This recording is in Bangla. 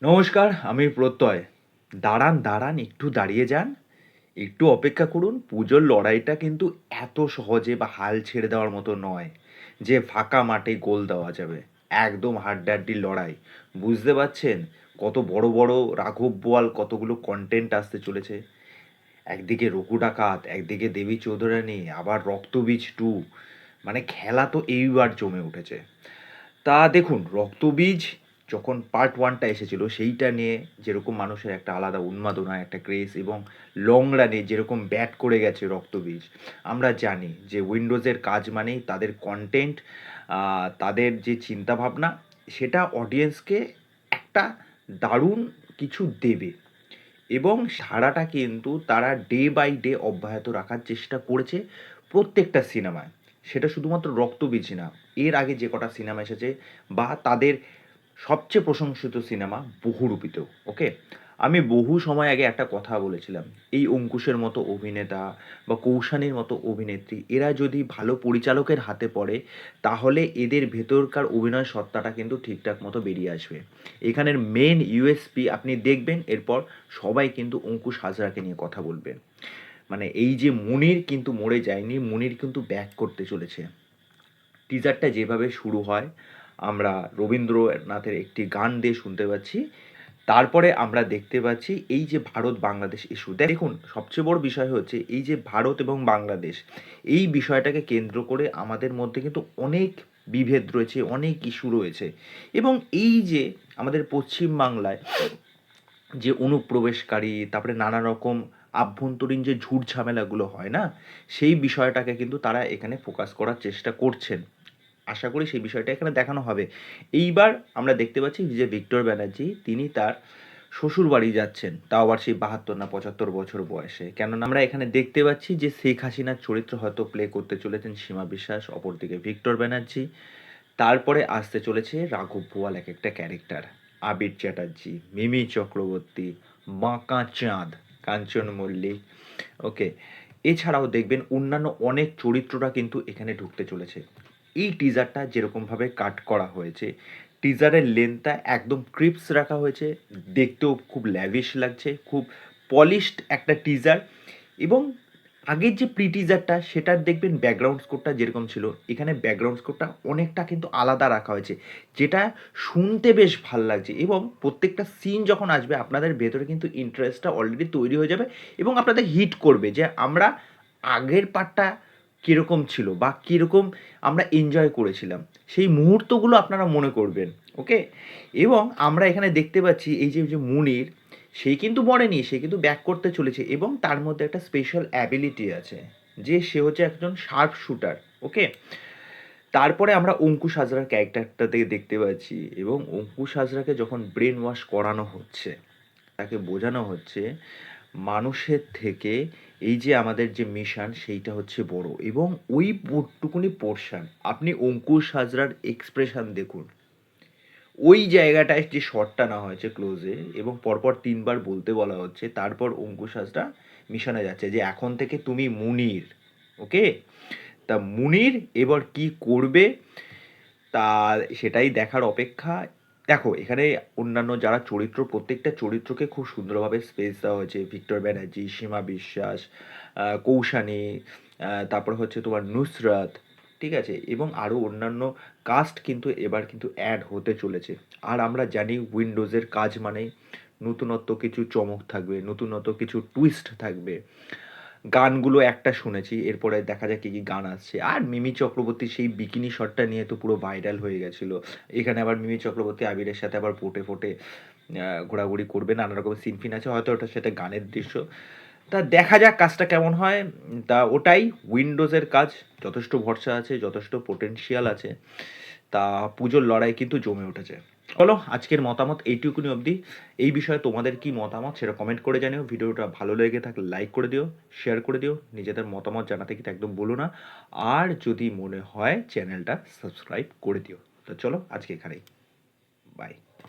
নমস্কার, আমি প্রত্যয়। দাঁড়ান, দাঁড়ান, একটু দাঁড়িয়ে যান। একটু অপেক্ষা করুন। পুজোর লড়াইটা কিন্তু এত সহজে বা হাল ছেড়ে দেওয়ার মতো নয় যে ফাঁকা মাঠে গোল দেওয়া যাবে। একদম হাড্ডাহাড্ডি লড়াই। বুঝতে পারছেন কত বড় বড় রাঘব বোয়াল কতগুলো কন্টেন্ট আসতে চলেছে। একদিকে রঘু ডাকাত, একদিকে দেবী চৌধুরানী, আবার রক্তবীজ 2। মানে খেলা তো এইবার জমে উঠেছে। তা দেখুন, রক্তবীজ যখন পার্ট 1টা এসেছিল সেইটা নিয়ে যেরকম মানুষের একটা আলাদা উন্মাদনা, একটা ক্রেজ এবং লং রানে যেরকম ব্যাট করে গেছে রক্তবীজ। আমরা জানি যে উইন্ডোজের কাজ মানেই তাদের কন্টেন্ট, তাদের যে চিন্তাভাবনা সেটা অডিয়েন্সকে একটা দারুণ কিছু দেবে এবং ধারাটা কিন্তু তারা ডে বাই ডে অব্যাহত রাখার চেষ্টা করেছে প্রত্যেকটা সিনেমায়। সেটা শুধুমাত্র রক্তবীজ না, এর আগে যে কটা সিনেমা এসেছে বা তাদের সবচেয়ে প্রশংসিত সিনেমা বহুরূপীতেও। ওকে, আমি বহু সময় আগে একটা কথা বলেছিলাম, এই অঙ্কুশের মতো অভিনেতা বা কৌশানীর মতো অভিনেত্রী এরা যদি ভালো পরিচালকের হাতে পড়ে তাহলে এদের ভেতরকার অভিনয় সত্তাটা কিন্তু ঠিকঠাক মতো বেরিয়ে আসবে। এখানের মেন ইউএসপি আপনি দেখবেন, এরপর সবাই কিন্তু অঙ্কুশ হাজরাকে নিয়ে কথা বলবেন। মানে এই যে মুনির কিন্তু মরে যায়নি, মুনির কিন্তু ব্যাক করতে চলেছে। টিজারটা যেভাবে শুরু হয়, আমরা রবীন্দ্রনাথের একটি গান দিয়ে শুনতে পাচ্ছি। তারপরে আমরা দেখতে পাচ্ছি এই যে ভারত বাংলাদেশ ইস্যু। দেখুন, সবচেয়ে বড় বিষয় হচ্ছে এই যে ভারত এবং বাংলাদেশ, এই বিষয়টাকে কেন্দ্র করে আমাদের মধ্যে কিন্তু অনেক বিভেদ রয়েছে, অনেক ইস্যু রয়েছে। এবং এই যে আমাদের পশ্চিম বাংলায় যে অনুপ্রবেশকারী, তারপরে নানা রকম আভ্যন্তরীণ যে ঝুট ঝামেলাগুলো হয় না, সেই বিষয়টাকে কিন্তু তারা এখানে ফোকাস করার চেষ্টা করছেন। আশা করি সেই বিষয়টা এখানে দেখানো হবে। এইবার আমরা দেখতে পাচ্ছি যে ভিক্টর ব্যানার্জি তিনি তার শ্বশুর বাড়ি যাচ্ছেন, তাও আবার সেই 72 না 75 বছর বয়সে। কেননা আমরা এখানে দেখতে পাচ্ছি যে শেখ হাসিনার চরিত্র হয়তো প্লে করতে চলেছেন সীমা বিশ্বাস, অপরদিকে ভিক্টর ব্যানার্জি। তারপরে আসতে চলেছে রাঘব বোয়াল এক একটা ক্যারেক্টার, আবির চ্যাটার্জি, মিমি চক্রবর্তী, বাঁকা চাঁদ, কাঞ্চন মল্লিক। ওকে, এছাড়াও দেখবেন অন্যান্য অনেক চরিত্ররা কিন্তু এখানে ঢুকতে চলেছে। এই টিজারটা যেরকমভাবে কাট করা হয়েছে, টিজারের লেন্থটা একদম ক্রিপস রাখা হয়েছে, দেখতেও খুব ল্যাভিশ লাগছে, খুব পলিশড একটা টিজার। এবং আগের যে প্রি টিজারটা সেটার দেখবেন ব্যাকগ্রাউন্ড স্কোরটা যেরকম ছিল, এখানে ব্যাকগ্রাউন্ড স্কোরটা অনেকটা কিন্তু আলাদা রাখা হয়েছে, যেটা শুনতে বেশ ভাল লাগছে। এবং প্রত্যেকটা সিন যখন আসবে আপনাদের ভেতরে কিন্তু ইন্টারেস্টটা অলরেডি তৈরি হয়ে যাবে এবং আপনাদের হিট করবে যে আমরা আগের পার্টটা কীরকম ছিল বা কীরকম আমরা এনজয় করেছিলাম, সেই মুহূর্তগুলো আপনারা মনে করবেন। ওকে, এবং আমরা এখানে দেখতে পাচ্ছি এই যে যে মুনির, সে কিন্তু মরেনি, সে কিন্তু ব্যাক করতে চলেছে এবং তার মধ্যে একটা স্পেশাল অ্যাবিলিটি আছে যে সে হচ্ছে একজন শার্প শুটার। ওকে, তারপরে আমরা অঙ্কুশ হাজরার ক্যারেক্টারটা থেকে দেখতে পাচ্ছি এবং অঙ্কুশ হাজরাকে যখন ব্রেন ওয়াশ করানো হচ্ছে, তাকে বোঝানো হচ্ছে মানুষের থেকে এই যে আমাদের যে মিশন সেইটা হচ্ছে বড়। এবং ওই টুকুনি পোর্শন আপনি অঙ্কুশ হাজরার এক্সপ্রেশন দেখুন, ওই জায়গাটায় যে শটটা নেওয়া হয়েছে ক্লোজে এবং পরপর 3বার বলতে বলা হচ্ছে, তারপর অঙ্কুশ হাজরা মিশনে যাচ্ছে যে এখন থেকে তুমি মুনির। ওকে, তা মুনির এবার কি করবে তা সেটাই দেখার অপেক্ষা। দেখো, এখানে অন্যান্য যারা চরিত্র, প্রত্যেকটা চরিত্রকে খুব সুন্দরভাবে স্পেস দেওয়া হয়েছে। ভিক্টর ব্যানার্জি, সীমা বিশ্বাস, কৌশানী, তারপর হচ্ছে তোমার নুসরাত, ঠিক আছে, এবং আরও অন্যান্য কাস্ট কিন্তু এবার কিন্তু অ্যাড হতে চলেছে। আর আমরা জানি উইন্ডোজের কাজ মানেই নতুনত্ব কিছু চমক থাকবে, নতুনত্ব কিছু টুইস্ট থাকবে। গানগুলো একটা শুনেছি, এরপরে দেখা যাক কী কী গান আসছে। আর মিমি চক্রবর্তী সেই বিকিনি শটটা নিয়ে তো পুরো ভাইরাল হয়ে গেছিলো। এখানে আবার মিমি চক্রবর্তী আবিরের সাথে আবার ফোটে ফোটে ঘোরাঘুরি করবে, নানা রকম সিন ফিন আছে, হয়তো ওটার সাথে গানের দৃশ্য। তা দেখা যাক কাজটা কেমন হয়। তা ওটাই, উইন্ডোজের কাজ যথেষ্ট ভরসা আছে, যথেষ্ট পোটেনশিয়াল আছে। তা পুজোর লড়াই কিন্তু জমে উঠেছে। চলো, আজকের মতামত এইটুকুনি অবধি। এই বিষয়ে তোমাদের কি মতামত সেটা কমেন্ট করে জানিও। ভিডিওটা ভালো লেগে থাকলে লাইক করে দিও, শেয়ার করে দিও, নিজেদের মতামত জানাতে কিন্তু একদম বলো না। আর যদি মনে হয় চ্যানেলটা সাবস্ক্রাইব করে দিও। তো চলো আজকে এখানেই, বাই।